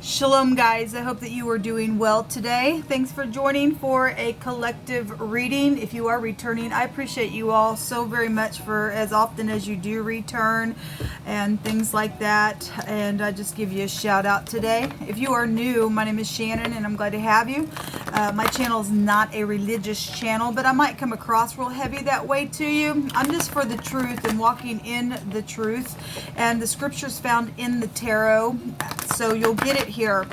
Shalom guys, I hope that you are doing well today. Thanks for joining for a collective reading. If you are returning, I appreciate you all so very much for as often as you do return and things like that. And I just give you a shout out today. If you are new, my name is Shannon and I'm glad to have you. My channel is not a religious channel, but I might come across real heavy that way to you. I'm just for the truth and walking in the truth, and the scriptures found in the tarot, so you'll get it here.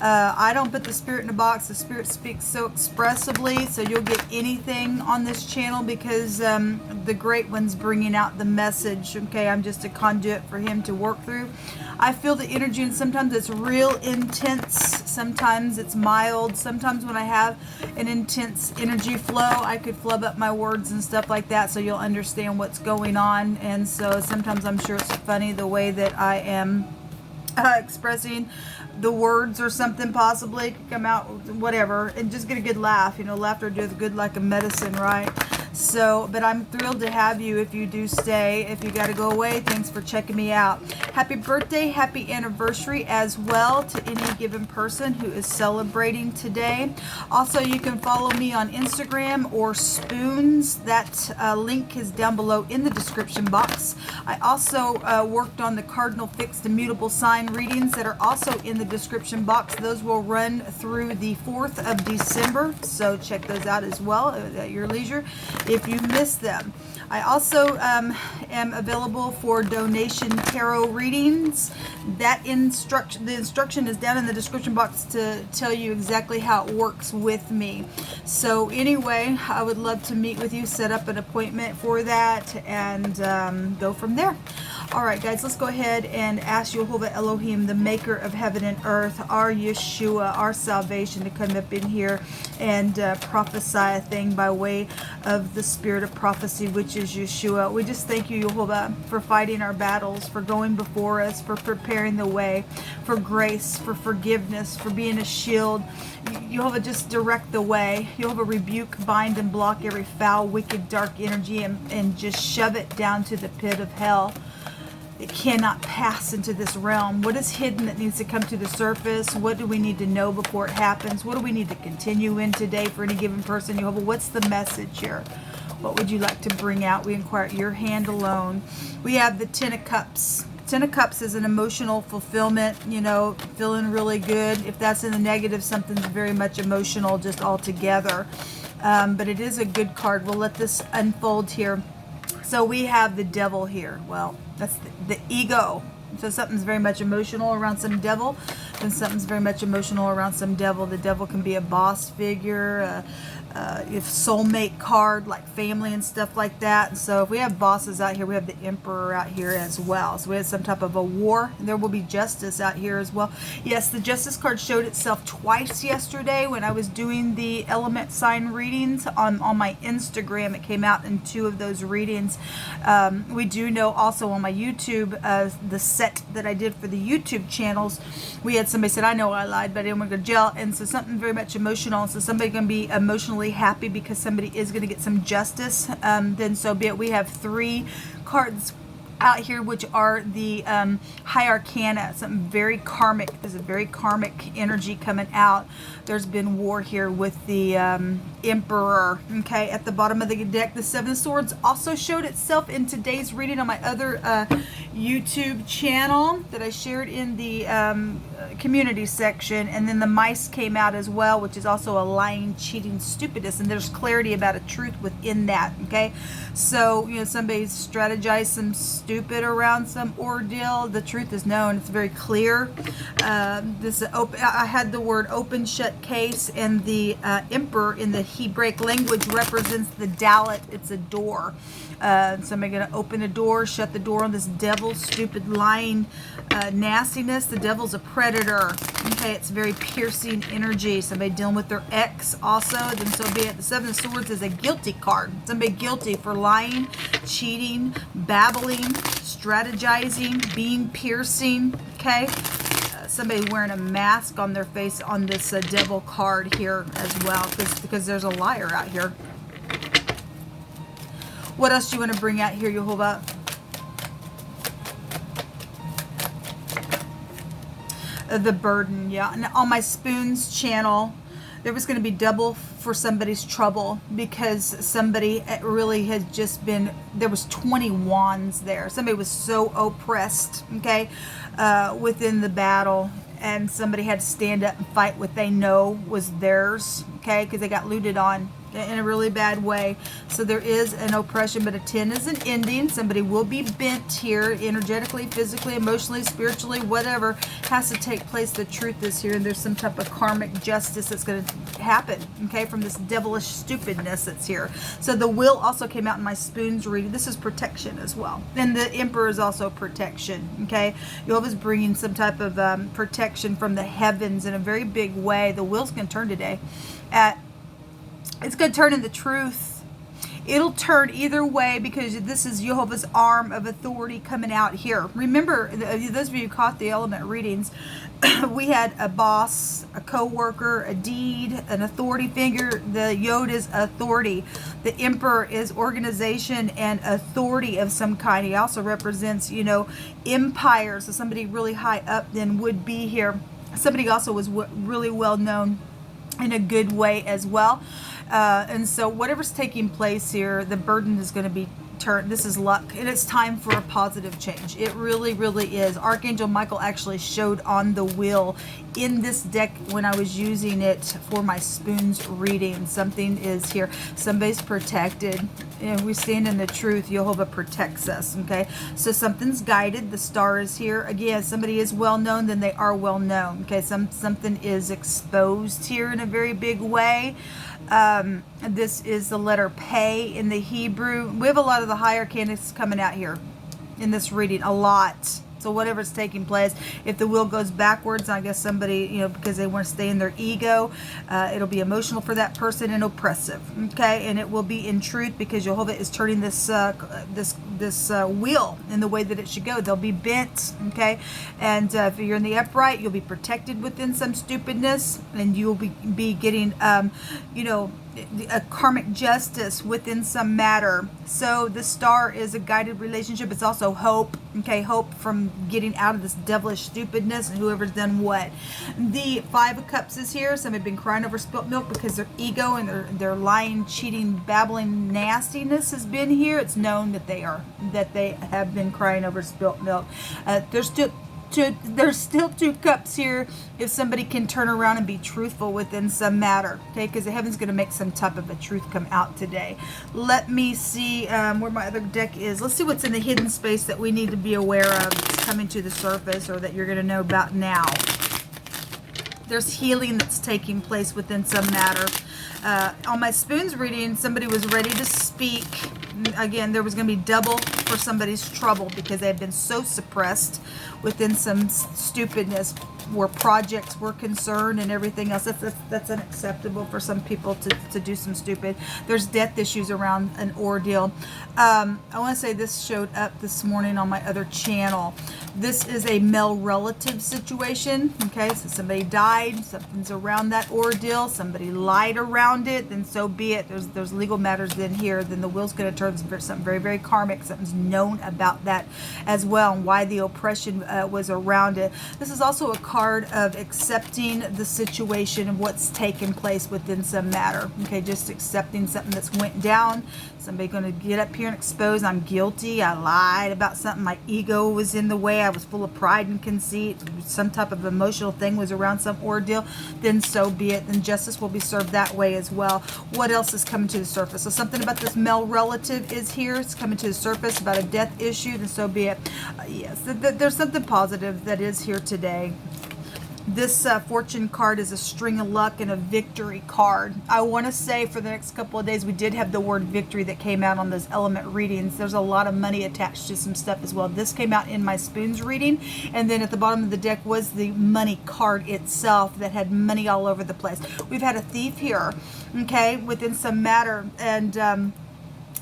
I don't put the spirit in a box. The spirit speaks so expressively, so you'll get anything on this channel because the great one's bringing out the message. Okay, I'm just a conduit for him to work through. I feel the energy, and sometimes it's real intense, sometimes it's mild. Sometimes when I have an intense energy flow, I could flub up my words and stuff like that so you'll understand what's going on. And so sometimes I'm sure it's funny the way that I am expressing the words or something, possibly could come out whatever and just get a good laugh. You know, laughter does good like a medicine, right? So, but I'm thrilled to have you if you do stay. If you got to go away, thanks for checking me out. Happy birthday, happy anniversary as well to any given person who is celebrating today. Also, you can follow me on Instagram or Spoons. That link is down below in the description box. I also worked on the cardinal-fixed-mutable sign readings that are also in the description box. Those will run through the 4th of December, so check those out as well at your leisure if you missed them. I also am available for donation tarot readings. The instruction is down in the description box to tell you exactly how it works with me. So anyway, I would love to meet with you, set up an appointment for that, and go from there. Alright guys, let's go ahead and ask Jehovah Elohim, the maker of heaven and earth, our Yeshua, our salvation, to come up in here and prophesy a thing by way of the spirit of prophecy, which is Yeshua. We just thank you, Jehovah, for fighting our battles, for going before us, for preparing the way, for grace, for forgiveness, for being a shield. Jehovah, just direct the way. Jehovah, rebuke, bind, and block every foul, wicked, dark energy and just shove it down to the pit of hell. It cannot pass into this realm. What is hidden that needs to come to the surface? What do we need to know before it happens? What do we need to continue in today for any given person? Jehovah, what's the message here? What would you like to bring out? We inquire at your hand alone. We have the 10 of Cups. 10 of Cups is an emotional fulfillment, you know, feeling really good. If that's in the negative, something's very much emotional just altogether. But it is a good card. We'll let this unfold here. So we have the devil here. Well, that's the ego. So something's very much emotional around some devil, and something's very much emotional around some devil. The devil can be a boss figure, if soulmate card, like family and stuff like that. And so if we have bosses out here, we have the emperor out here as well. So we have some type of a war. There will be justice out here as well. Yes, the justice card showed itself twice yesterday when I was doing the element sign readings on my Instagram. It came out in 2 of those readings. We do know also on my YouTube, the set that I did for the YouTube channels, we had somebody said, I know I lied, but I didn't want to go to jail. And so something very much emotional. So somebody going to be emotionally happy because somebody is going to get some justice, then so be it. We have 3 cards out here which are the high arcana, something very karmic. There's a very karmic energy coming out. There's been war here with the emperor. Okay, at the bottom of the deck, the 7 of Swords also showed itself in today's reading on my other YouTube channel that I shared in the community section. And then the mice came out as well, which is also a lying, cheating, stupidness, and there's clarity about a truth within that. Okay, so you know, somebody's strategized some stupid around some ordeal. The truth is known. It's very clear. This open, I had the word open shut case, and the emperor in the Hebraic language represents the dalet. It's a door. Somebody going to open a door, shut the door on this devil, stupid, lying nastiness. The devil's a predator. Okay, it's very piercing energy. Somebody dealing with their ex also. Then so be it. The 7 of Swords is a guilty card. Somebody guilty for lying, cheating, babbling, strategizing, being piercing. Okay. Somebody wearing a mask on their face on this devil card here as well, because there's a liar out here. What else do you want to bring out here, Jehovah? The burden, yeah. And on my spoons channel, there was going to be double for somebody's trouble, because somebody really had just been, there was 20 wands there. Somebody was so oppressed, okay, within the battle, and somebody had to stand up and fight what they know was theirs, okay, because they got looted on in a really bad way. So there is an oppression, but a 10 is an ending. Somebody will be bent here, energetically, physically, emotionally, spiritually, whatever has to take place. The truth is here, and there's some type of karmic justice that's going to happen, okay, from this devilish stupidness that's here. So the will also came out in my spoons reading. This is protection as well, and the Emperor is also protection, okay. Jehovah's bringing some type of protection from the heavens in a very big way. The will's going to turn today. It's going to turn in the truth. It'll turn either way, because this is Jehovah's arm of authority coming out here. Remember, those of you who caught the element readings, we had a boss, a co-worker, a deed, an authority figure. The Yod is authority. The Emperor is organization and authority of some kind. He also represents, you know, empire. So somebody really high up then would be here. Somebody also was really well known in a good way as well. And so whatever's taking place here, the burden is going to be turned. This is luck, and it's time for a positive change. It really, really is. Archangel Michael actually showed on the wheel in this deck when I was using it for my spoons reading. Something is here. Somebody's protected, and we stand in the truth. Jehovah protects us, okay? So something's guided. The star is here. Again, somebody is well known, then they are well known, okay? Something is exposed here in a very big way. This is the letter Pay in the Hebrew. We have a lot of the higher arcanas coming out here in this reading, a lot. So whatever's taking place, if the wheel goes backwards, I guess somebody, you know, because they want to stay in their ego, it'll be emotional for that person and oppressive, okay? And it will be in truth, because Jehovah is turning this wheel in the way that it should go. They'll be bent, okay? And if you're in the upright, you'll be protected within some stupidness, and you'll be getting, you know, a karmic justice within some matter. So the star is a guided relationship. It's also hope, okay? Hope from getting out of this devilish stupidness and whoever's done what. The 5 of Cups is here. Some have been crying over spilt milk because their ego and their lying, cheating, babbling nastiness has been here. It's known that they have been crying over spilt milk. There's still 2 cups here if somebody can turn around and be truthful within some matter, okay? Because the heaven's going to make some type of a truth come out today. Let me see where my other deck is. Let's see what's in the hidden space that we need to be aware of that's coming to the surface, or that you're going to know about now. There's healing that's taking place within some matter. On my spoons reading, somebody was ready to speak. Again, there was going to be double for somebody's trouble, because they had been so suppressed within some stupidness where projects were concerned and everything else. That's unacceptable for some people to do some stupid. There's death issues around an ordeal. I want to say this showed up this morning on my other channel. This is a male relative situation, okay? So somebody died, something's around that ordeal, somebody lied around it, then so be it. There's legal matters in here. Then the will's going to turn something very, very karmic. Something's known about that as well, and why the oppression was around it. This is also a card of accepting the situation of what's taken place within some matter, okay? Just accepting something that's went down. Somebody going to get up here and expose, I'm guilty, I lied about something, my ego was in the way, I was full of pride and conceit, some type of emotional thing was around some ordeal, then so be it. Then justice will be served that way as well. What else is coming to the surface? So something about this male relative is here. It's coming to the surface about a death issue, then so be it. Yes, there's something positive that is here today. This fortune card is a string of luck and a victory card. I want to say for the next couple of days, we did have the word victory that came out on those element readings. There's a lot of money attached to some stuff as well. This came out in my spoons reading. And then at the bottom of the deck was the money card itself that had money all over the place. We've had a thief here, okay, within some matter. And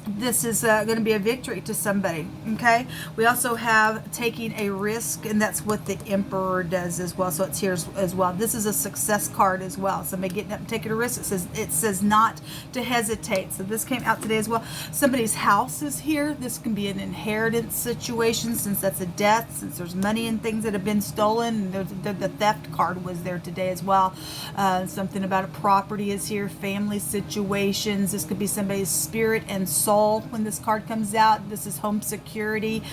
this is going to be a victory to somebody. Okay, we also have taking a risk, and that's what the Emperor does as well, so it's here as well. This is a success card as well. Somebody getting up and taking a risk. It says not to hesitate, so this came out today as well. Somebody's house is here. This can be an inheritance situation, since that's a death, since there's money and things that have been stolen. The theft card was there today as well. Something about a property is here. Family situations. This could be somebody's spirit and soul. When this card comes out, this is home security,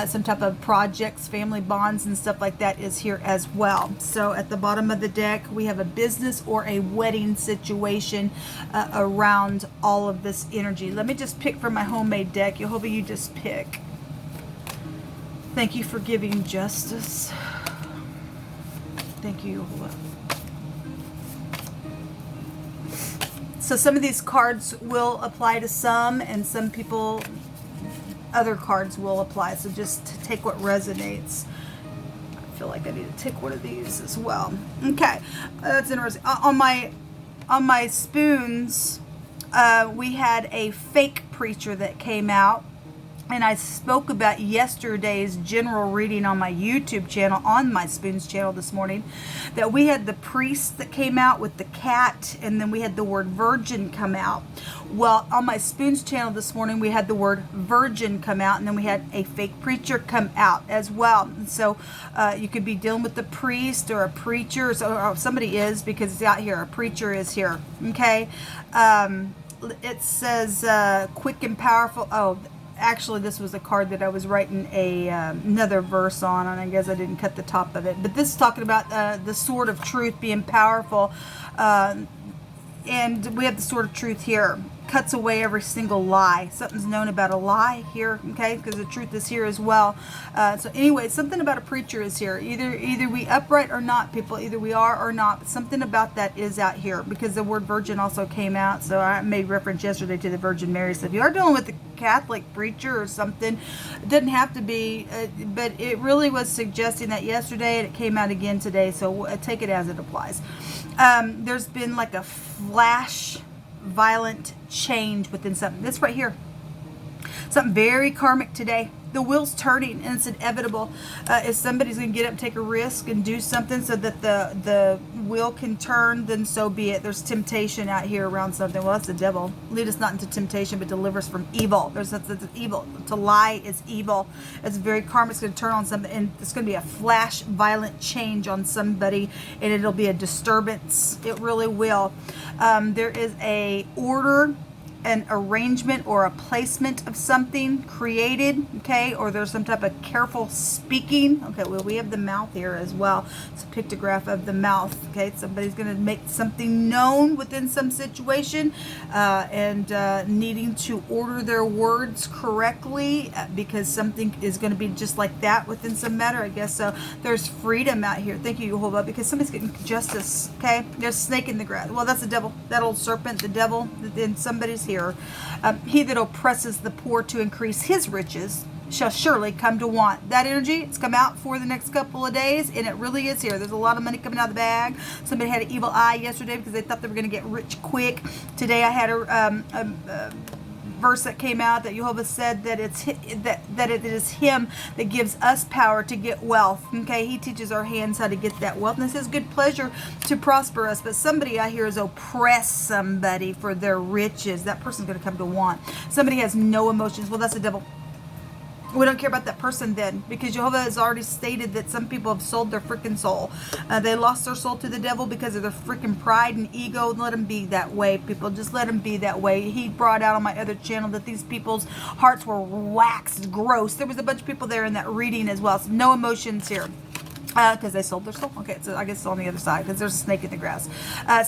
some type of projects, family bonds and stuff like that is here as well. So at the bottom of the deck, we have a business or a wedding situation around all of this energy. Let me just pick from my homemade deck. Jehovah, you just pick. Thank you for giving justice. Thank you, Jehovah. So some of these cards will apply to some, and some people, other cards will apply. So just take what resonates. I feel like I need to take one of these as well. Okay, that's interesting. On my spoons, we had a fake preacher that came out. And I spoke about yesterday's general reading on my YouTube channel, on my Spoons channel this morning, that we had the priest that came out with the cat, and then we had the word virgin come out. Well, on my Spoons channel this morning, we had the word virgin come out, and then we had a fake preacher come out as well. And so you could be dealing with the priest or a preacher, or somebody is, because it's out here. A preacher is here, okay? It says quick and powerful. Oh, actually, this was a card that I was writing another verse on, and I guess I didn't cut the top of it. But this is talking about the sword of truth being powerful. And we have the sword of truth here. Cuts away every single lie. Something's known about a lie here, okay? Because the truth is here as well. So anyway, something about a preacher is here. Either we upright or not, people. Either we are or not. But something about that is out here, because the word virgin also came out. So I made reference yesterday to the Virgin Mary. So if you are dealing with a Catholic preacher or something, it doesn't have to be, but it really was suggesting that yesterday, and it came out again today. So take it as it applies. There's been like a flash violent change within something. This right here, something very karmic today. The wheel's turning, and it's inevitable. If somebody's going to get up, take a risk, and do something so that the wheel can turn, then so be it. There's temptation out here around something. Well, that's the devil. Lead us not into temptation, but deliver us from evil. That's evil. To lie is evil. It's very karmic. It's going to turn on something, and it's going to be a flash, violent change on somebody, and it'll be a disturbance. It really will. There is a order, an arrangement or a placement of something created, okay, or there's some type of careful speaking. Okay, well, we have the mouth here as well. It's a pictograph of the mouth, okay? Somebody's going to make something known within some situation, and needing to order their words correctly, because something is going to be just like that within some matter, I guess. So there's freedom out here. Thank you, Jehovah, because somebody's getting justice, okay? There's a snake in the grass. Well, that's the devil, that old serpent, the devil, then somebody's here. He that oppresses the poor to increase his riches shall surely come to want. That energy, it's come out for the next couple of days, and it really is here. There's a lot of money coming out of the bag. Somebody had an evil eye yesterday because they thought they were going to get rich quick. Today I had a verse that came out that Jehovah said that that it is him that gives us power to get wealth. Okay, he teaches our hands how to get that wealth, and it's his good pleasure to prosper us. But somebody out here is oppress somebody for their riches. That person's going to come to want. Somebody has no emotions. Well, that's the devil. We don't care about that person then, because Jehovah has already stated that some people have sold their freaking soul. They lost their soul to the devil because of their freaking pride and ego. Let them be that way, people. Just let them be that way. He brought out on my other channel that these people's hearts were waxed gross. There was a bunch of people there in that reading as well. So no emotions here. Because they sold their soul. Okay, so I guess it's on the other side, because there's a snake in the grass.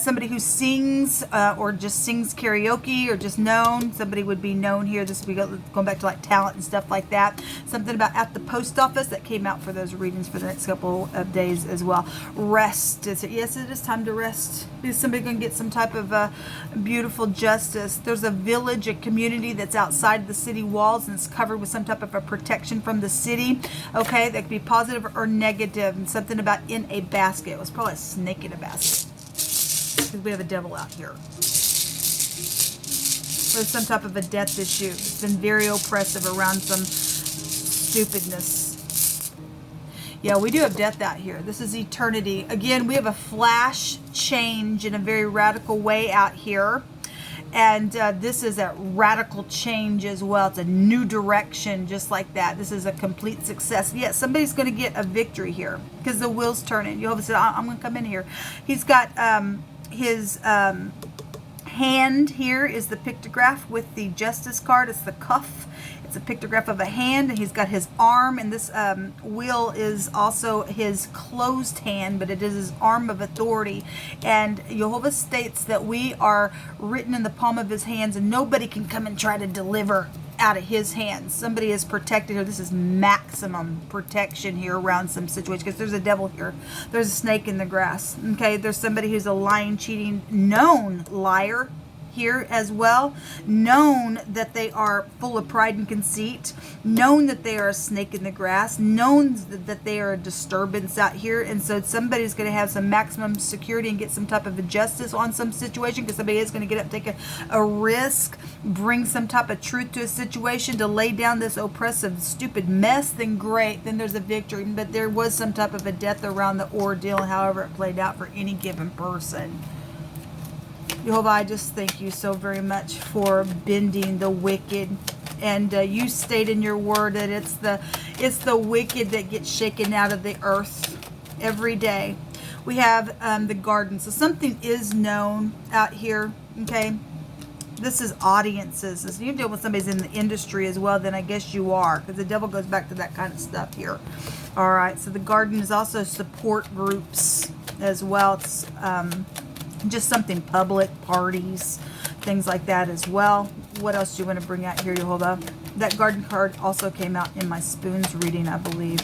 Somebody who sings or just sings karaoke, or just known. Somebody would be known here. This would be going back to like talent and stuff like that. Something about at the post office that came out for those readings for the next couple of days as well. Rest. Yes, it is time to rest. Is somebody going to get some type of beautiful justice? There's a village, a community that's outside the city walls, and it's covered with some type of a protection from the city. Okay, that could be positive or negative. And something about in a basket. It was probably a snake in a basket, because we have a devil out here. There's some type of a death issue. It's been very oppressive around some stupidness. Yeah, we do have death out here. This is eternity. Again, we have a flash change in a very radical way out here. And this is a radical change as well. It's a new direction, just like that. This is a complete success. Yeah, somebody's going to get a victory here because the wheel's turning. Jehovah said, I'm going to come in here. He's got his hand here is the pictograph with the justice card. It's the cuff. It's a pictograph of a hand, and he's got his arm, and this wheel is also his closed hand, but it is his arm of authority. And Jehovah states that we are written in the palm of his hands, and nobody can come and try to deliver out of his hands. Somebody is protected here. This is maximum protection here around some situation, because there's a devil here. There's a snake in the grass. Okay, there's somebody who's a lying, cheating, known liar here as well, known that they are full of pride and conceit, known that they are a snake in the grass, known that they are a disturbance out here. And so somebody's going to have some maximum security and get some type of a justice on some situation, because somebody is going to get up, take a risk, bring some type of truth to a situation to lay down this oppressive, stupid mess. Then great, then there's a victory. But there was some type of a death around the ordeal, however it played out for any given person. Jehovah, I just thank you so very much for bending the wicked. And you state in your word that it's the wicked that gets shaken out of the earth every day. We have the garden. So something is known out here, okay? This is audiences. If you deal with somebody's in the industry as well, then I guess you are, because the devil goes back to that kind of stuff here. All right, so the garden is also support groups as well. It's just something public, parties, things like that as well. What else do you want to bring out here, Jehovah? That garden card also came out in my spoons reading, I believe.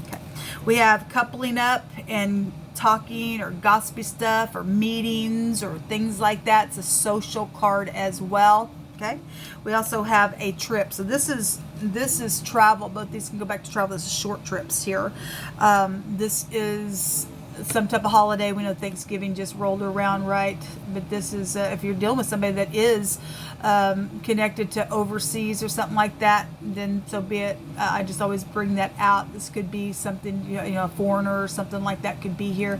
Okay. We have coupling up and talking or gossipy stuff or meetings or things like that. It's a social card as well. Okay. We also have a trip. So this is travel. Both these can go back to travel. This is short trips here. This is some type of holiday. We know Thanksgiving just rolled around, right? But this is if you're dealing with somebody that is connected to overseas or something like that, then so be it. I just always bring that out. This could be something, you know, a foreigner or something like that could be here.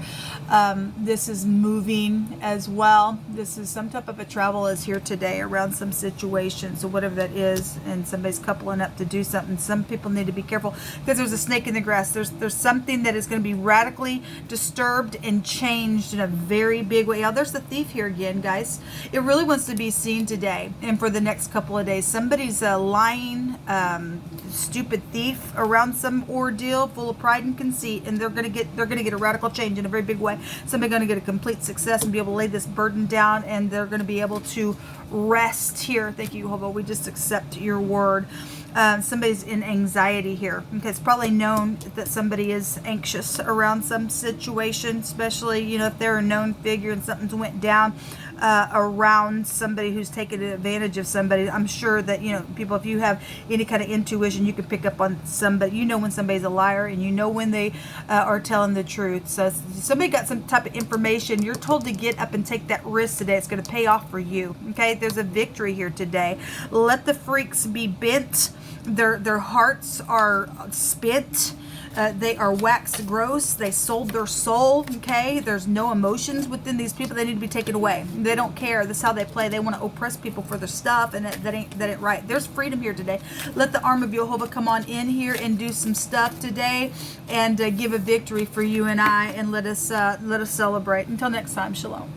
This is moving as well. This is some type of a travel is here today around some situation. So whatever that is, and somebody's coupling up to do something. Some people need to be careful because there's a snake in the grass. There's something that is going to be radically disturbed and changed in a very big way. Now there's the thief here again, guys. It really wants to be seen today and for the next couple of days. Somebody's a lying, stupid thief around some ordeal, full of pride and conceit, and they're gonna get a radical change in a very big way. Somebody's gonna get a complete success and be able to lay this burden down, and they're gonna be able to rest here. Thank you, Jehovah. We just accept your word. Somebody's in anxiety here. Okay, it's probably known that somebody is anxious around some situation, especially, you know, if they're a known figure and something's went down around somebody who's taken advantage of somebody. I'm sure that, you know, people, if you have any kind of intuition, you can pick up on somebody. You know when somebody's a liar, and you know when they are telling the truth. So somebody got some type of information. You're told to get up and take that risk today. It's going to pay off for you. Okay, there's a victory here today. Let the freaks be bent. Their hearts are spent. They are waxed gross. They sold their soul. Okay, there's no emotions within these people. They need to be taken away. They don't care. This is how they play. They want to oppress people for their stuff, and that ain't right. There's freedom here today. Let the arm of Jehovah come on in here and do some stuff today, and give a victory for you and I, and let us celebrate. Until next time, shalom.